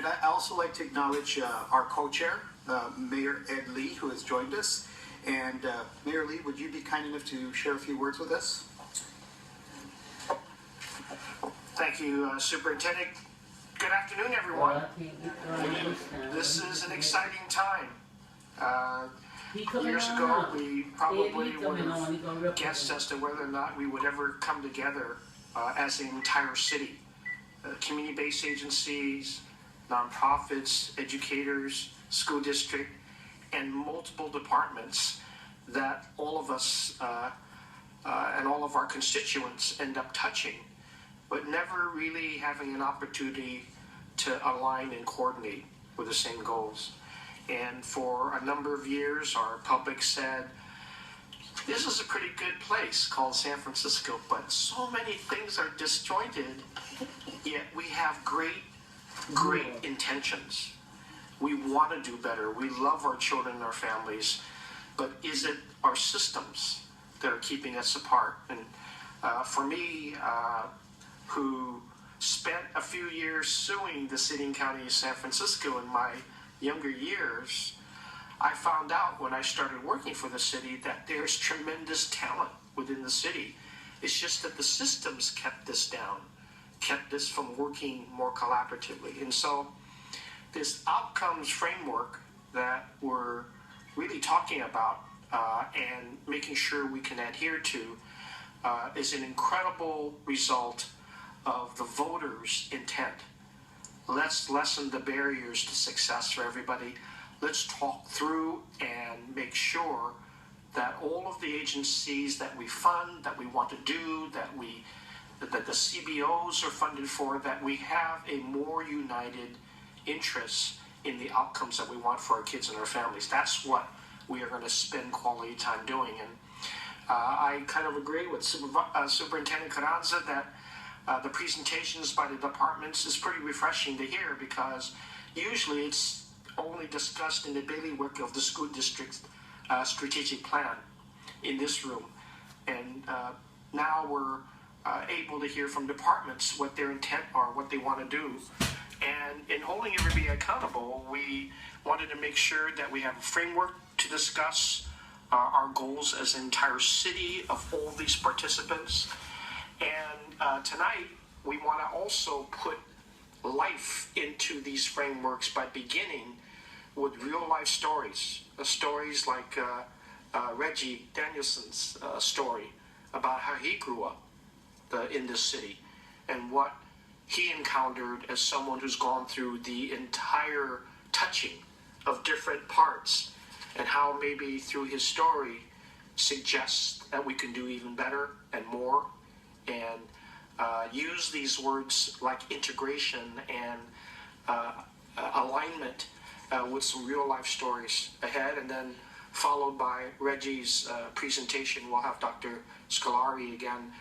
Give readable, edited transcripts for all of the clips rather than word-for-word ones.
And I also like to acknowledge our co-chair, Mayor Ed Lee, who has joined us. And Mayor Lee, would you be kind enough to share a few words with us? Thank you, Superintendent. Good afternoon, everyone. This is an exciting time. Years ago, we probably would have guessed as to whether or not we would ever come together as an entire city. Community-based agencies, nonprofits, educators, school district, and multiple departments that all of us and all of our constituents end up touching, but never really having an opportunity to align and coordinate with the same goals. And for a number of years, our public said, this is a pretty good place called San Francisco, but so many things are disjointed, yet we have great intentions. We want to do better. We love our children and our families, but is it our systems that are keeping us apart? And for me, who spent a few years suing the city and county of San Francisco in my younger years, I found out when I started working for the city that there's tremendous talent within the city. It's just that the systems kept this down, kept this from working more collaboratively. And so this outcomes framework that we're really talking about and making sure we can adhere to is an incredible result of the voters' intent. Let's lessen the barriers to success for everybody. Let's talk through and make sure that all of the agencies that we fund, that we want to do, that the CBOs are funded for, that we have a more united interest in the outcomes that we want for our kids and our families. That's what we are going to spend quality time doing. And I kind of agree with Superintendent Carranza that the presentations by the departments is pretty refreshing to hear, because usually it's only discussed in the bailiwick of the school district's strategic plan in this room. And now we're able to hear from departments what their intent are, what they want to do. And in holding everybody accountable, we wanted to make sure that we have a framework to discuss our goals as an entire city of all these participants. And tonight, we want to also put life into these frameworks by beginning with real-life stories. Stories like Reggie Daniels' story about how he grew up in this city and what he encountered as someone who's gone through the entire touching of different parts, and how maybe through his story suggests that we can do even better and more, and use these words like integration and alignment with some real life stories ahead. And then followed by Reggie's presentation, we'll have Dr. Scolari again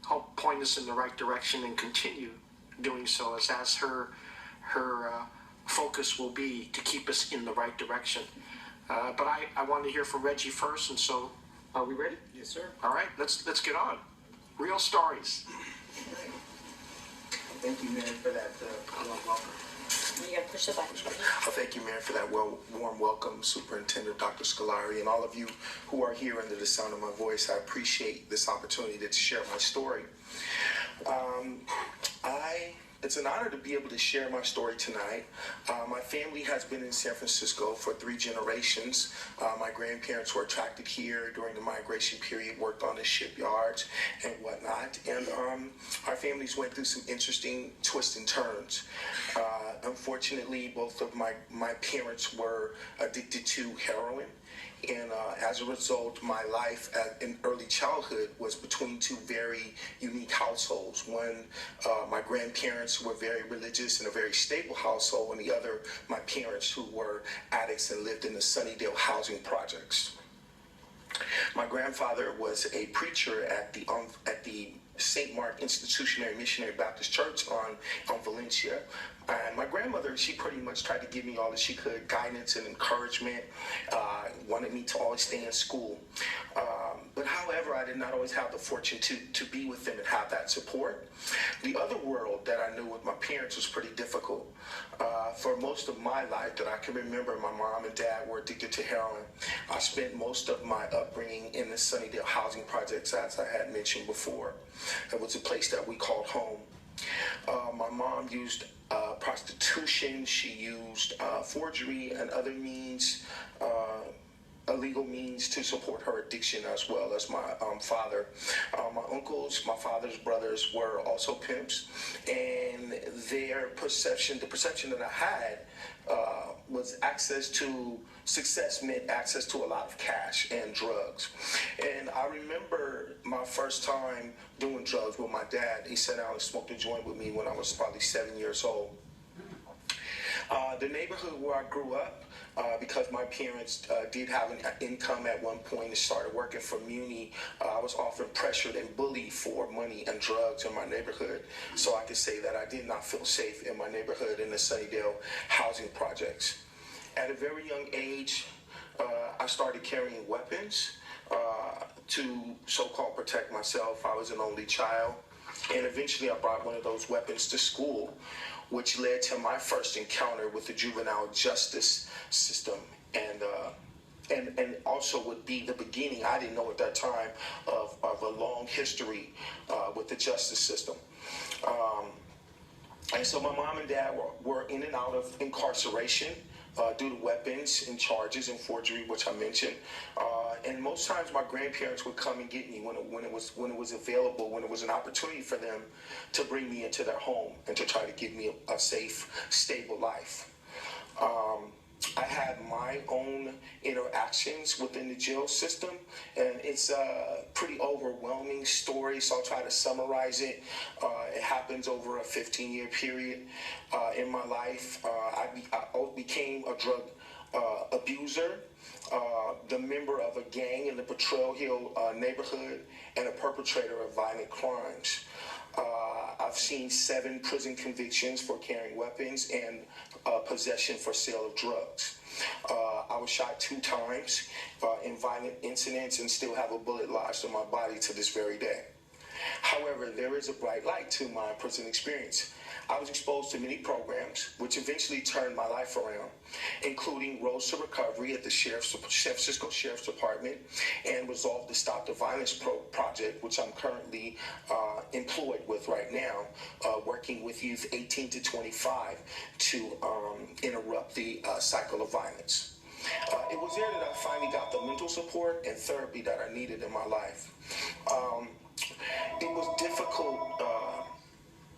help point us in the right direction and continue doing so, as her focus will be to keep us in the right direction. But I wanted to hear from Reggie first, and so are we ready? Yes, sir. All right, let's get on. Real stories. Thank you, Mayor, for that warm welcome. You gotta push the button. Thank you, Mayor, for that warm welcome, Superintendent Dr. Scolari, and all of you who are here under the sound of my voice. I appreciate this opportunity to share my story. It's an honor to be able to share my story tonight. My family has been in San Francisco for 3 generations. My grandparents were attracted here during the migration period, worked on the shipyards and whatnot. And our families went through some interesting twists and turns. Unfortunately, both of my parents were addicted to heroin. And as a result, my life in early childhood was between 2 very unique households. One, my grandparents were very religious in a very stable household, and the other, my parents, who were addicts and lived in the Sunnydale housing projects. My grandfather was a preacher at the St. Mark Institutionary Missionary Baptist Church on Valencia. And my grandmother, she pretty much tried to give me all that she could, guidance and encouragement, wanted me to always stay in school. But however, However, I did not always have the fortune to be with them and have that support. The other world that I knew with my parents was pretty difficult. For most of my life that I can remember, my mom and dad were addicted to heroin. I spent most of my upbringing in the Sunnydale housing projects, as I had mentioned before. It was a place that we called home. My mom used prostitution. She used forgery and other means, illegal means, to support her addiction, as well as my father. My uncles, my father's brothers, were also pimps, and their perception, the perception that I had, was access to success meant access to a lot of cash and drugs. And I remember my first time doing drugs with my dad. He sat down and smoked a joint with me when I was probably 7 years old. The neighborhood where I grew up, because my parents did have an income at one point and started working for Muni, I was often pressured and bullied for money and drugs in my neighborhood. So I could say that I did not feel safe in my neighborhood in the Sunnydale housing projects. At a very young age, I started carrying weapons to so-called protect myself. I was an only child, and eventually I brought one of those weapons to school, which led to my first encounter with the juvenile justice system, and also would be the beginning, I didn't know at that time, of a long history with the justice system. And so my mom and dad were in and out of incarceration due to weapons and charges and forgery, which I mentioned. And most times my grandparents would come and get me when it was available, when it was an opportunity for them to bring me into their home and to try to give me a safe, stable life. I had my own interactions within the jail system, and it's a pretty overwhelming story, so I'll try to summarize it. It happens over a 15-year period in my life. I became a drug abuser, the member of a gang in the Patrol Hill neighborhood, and a perpetrator of violent crimes. I've seen 7 prison convictions for carrying weapons and possession for sale of drugs. I was shot 2 times in violent incidents and still have a bullet lodged in my body to this very day. However, there is a bright light to my prison experience. I was exposed to many programs, which eventually turned my life around, including Roads to Recovery at the San Francisco Sheriff's Department, and Resolve to Stop the Violence Project, which I'm currently employed with right now, working with youth 18 to 25 to interrupt the cycle of violence. It was there that I finally got the mental support and therapy that I needed in my life. It was difficult.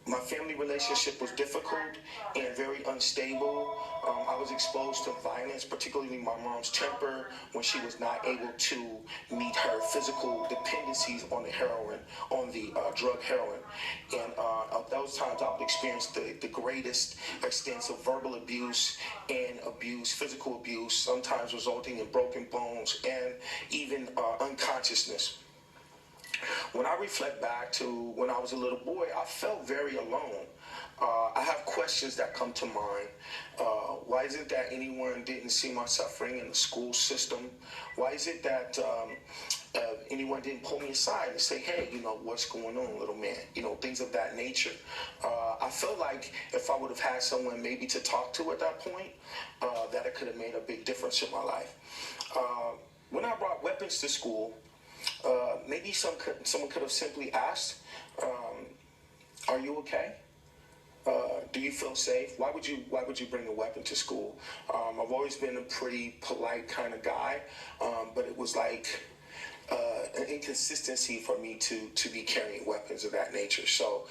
My family relationship was difficult and very unstable. I was exposed to violence, particularly my mom's temper, when she was not able to meet her physical dependencies on the heroin, on the drug heroin. And at those times I would experience the greatest extents of verbal abuse and abuse, physical abuse, sometimes resulting in broken bones and even unconsciousness. When I reflect back to when I was a little boy, I felt very alone. I have questions that come to mind. Why is it that anyone didn't see my suffering in the school system? Why is it that anyone didn't pull me aside and say, hey, what's going on, little man? Things of that nature. I felt like if I would have had someone maybe to talk to at that point, that it could have made a big difference in my life. When I brought weapons to school, maybe someone could have simply asked, are you okay? Do you feel safe? Why would you bring a weapon to school? I've always been a pretty polite kind of guy, but it was like an inconsistency for me to be carrying weapons of that nature. So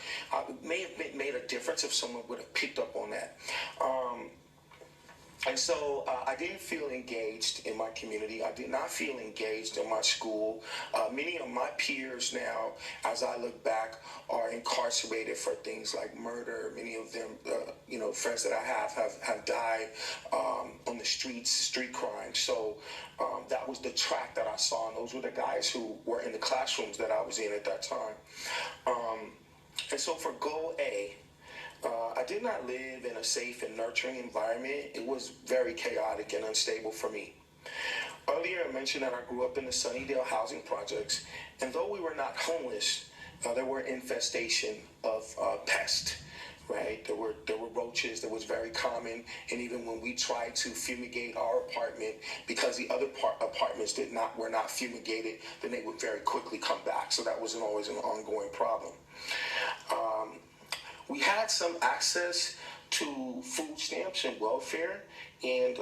it may have made a difference if someone would have picked up on that. And so I didn't feel engaged in my community. I did not feel engaged in my school. Many of my peers now, as I look back, are incarcerated for things like murder. Many of them, friends that I have died on the streets, street crime. So that was the track that I saw, and those were the guys who were in the classrooms that I was in at that time. And so for Goal A, I did not live in a safe and nurturing environment. It was very chaotic and unstable for me. Earlier, I mentioned that I grew up in the Sunnydale housing projects, and though we were not homeless, there were infestation of pests. Right, there were roaches that was very common, and even when we tried to fumigate our apartment, because the other apartments were not fumigated, then they would very quickly come back. So that wasn't always an ongoing problem. We had some access to food stamps and welfare, and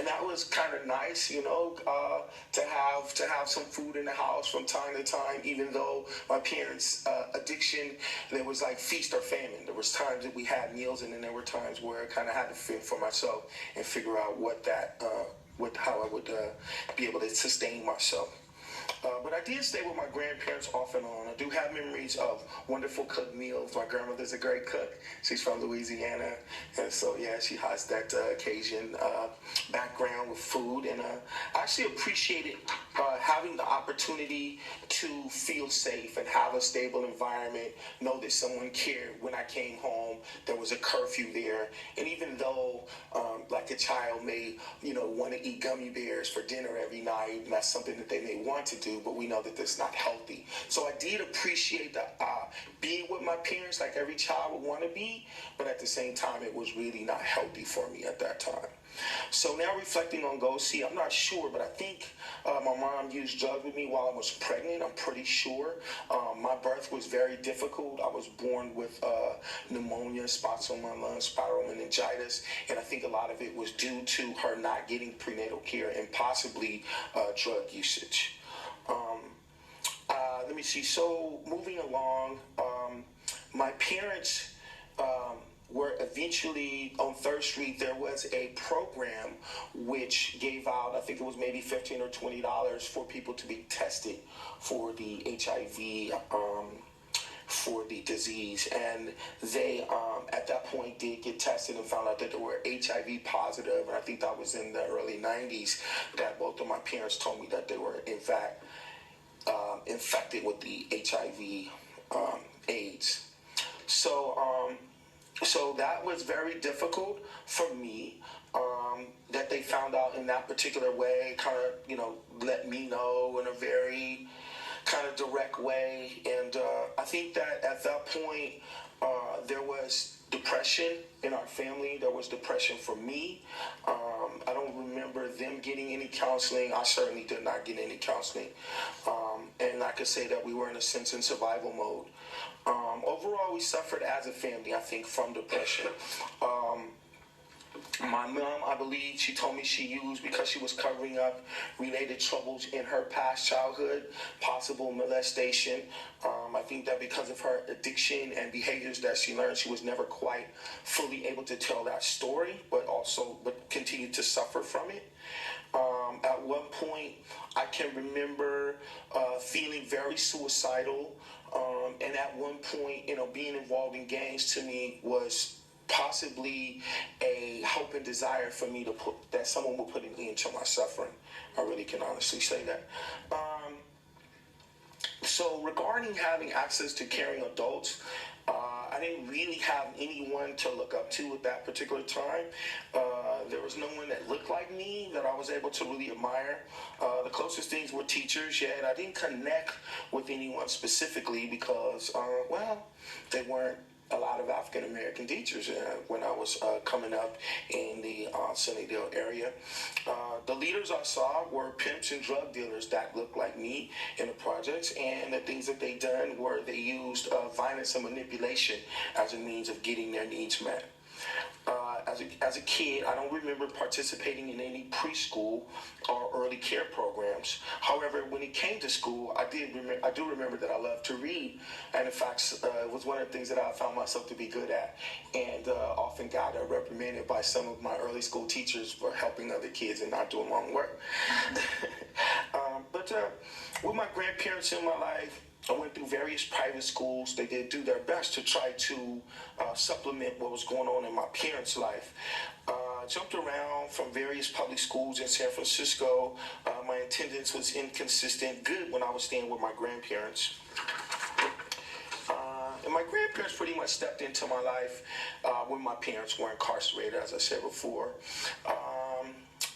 that was kind of nice, to have some food in the house from time to time. Even though my parents' addiction, there was like feast or famine. There was times that we had meals, and then there were times where I kind of had to fend for myself and figure out how I would be able to sustain myself. But I did stay with my grandparents off and on. I do have memories of wonderful cooked meals. My grandmother's a great cook. She's from Louisiana. And so, yeah, she has that Cajun background with food. And I actually appreciated having the opportunity to feel safe and have a stable environment, know that someone cared when I came home. There was a curfew there. And even though, like a child may, want to eat gummy bears for dinner every night, and that's something that they may want to do, but we know that that's not healthy. So I did appreciate being with my parents like every child would want to be, but at the same time, it was really not healthy for me at that time. So now reflecting on Go-See, I'm not sure, but I think my mom used drugs with me while I was pregnant. I'm pretty sure. My birth was very difficult. I was born with pneumonia, spots on my lungs, spiral meningitis, and I think a lot of it was due to her not getting prenatal care and possibly drug usage. Let me see. So moving along, my parents were eventually on 3rd Street. There was a program which gave out, I think it was maybe $15 or $20 for people to be tested for the HIV, for the disease. And they, at that point, did get tested and found out that they were HIV positive. And I think that was in the early 90s that both of my parents told me that they were, in fact, infected with the HIV AIDS. So that was very difficult for me, that they found out in that particular way, kind of, let me know in a very kind of direct way. And I think that at that point, there was depression in our family. There was depression for me. I don't remember them getting any counseling. I certainly did not get any counseling. And I could say that we were, in a sense, in survival mode. Overall, we suffered as a family, I think, from depression. My mom, I believe, she told me she used, because she was covering up related troubles in her past childhood, possible molestation. I think that because of her addiction and behaviors that she learned, she was never quite fully able to tell that story, but continued to suffer from it. At one point, I can remember feeling very suicidal. And at one point, being involved in gangs to me was possibly a hope and desire for me that someone would put an end to my suffering. I really can honestly say that. So regarding having access to caring adults, I didn't really have anyone to look up to at that particular time. There was no one that looked like me that I was able to really admire. The closest things were teachers, yet I didn't connect with anyone specifically because, they weren't a lot of African-American teachers when I was coming up in the Sunnydale area. The leaders I saw were pimps and drug dealers that looked like me in the projects, and the things that they done were they used violence and manipulation as a means of getting their needs met. As a kid, I don't remember participating in any preschool or early care programs. However, when it came to school, I do remember that I loved to read, and in fact, it was one of the things that I found myself to be good at, and often got reprimanded by some of my early school teachers for helping other kids and not doing my own work. But with my grandparents in my life, I went through various private schools. They did do their best to try to supplement what was going on in my parents' life. Jumped around from various public schools in San Francisco. My attendance was inconsistent, good when I was staying with my grandparents. And my grandparents pretty much stepped into my life when my parents were incarcerated, as I said before.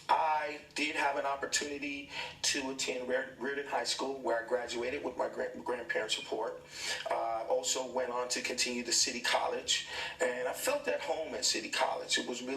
I I did have an opportunity to attend Reardon High School, where I graduated with my grandparents' support. Also went on to continue to City College, and I felt at home at City College. It was really